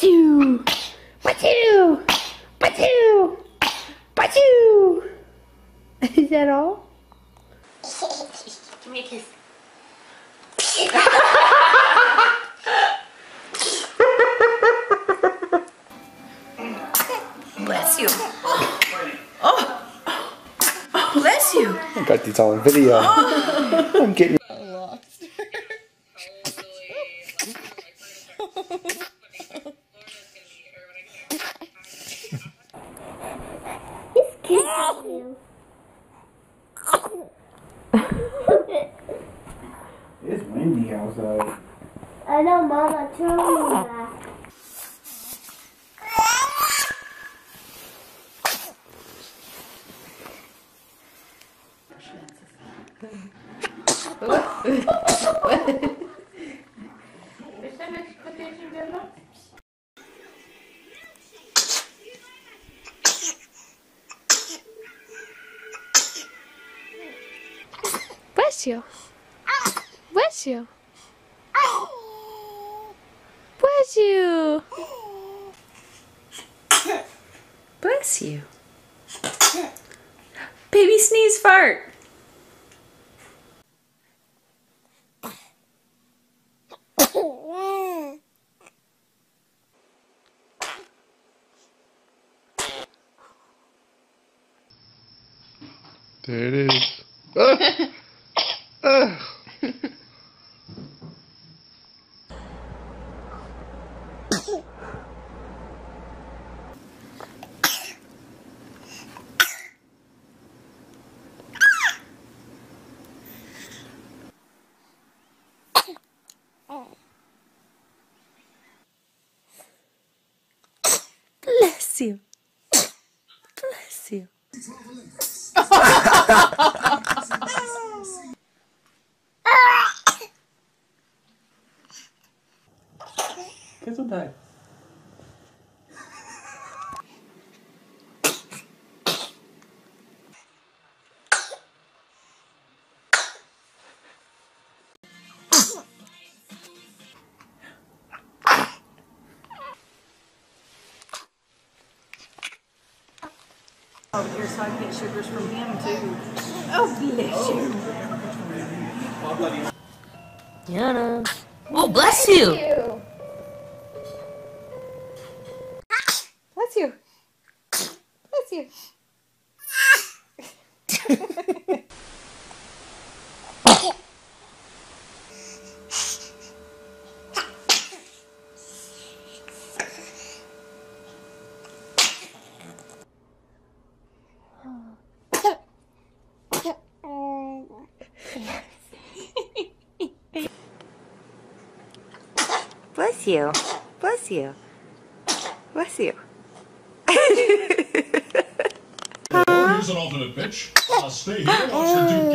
Pachoo! Pachoo! Pachoo! Pachoo! Is that all? Give me a kiss. Bless you. Oh, bless you. I got these all on video. Oh. I'm getting lost. He's kissing you. It's windy outside. I know, Mama told me that. Bless you. Bless you. Bless you. Bless you. Baby sneeze fart. There it is. Bless you. Bless you. Gesundheit. Over here so I can get sugars from him too. Oh, bless you. Yana. Oh, bless you. Bless you. Bless you. Bless you. Bless you. Bless you. Here's an alternate pitch. I'll stay here and watch the Duke game.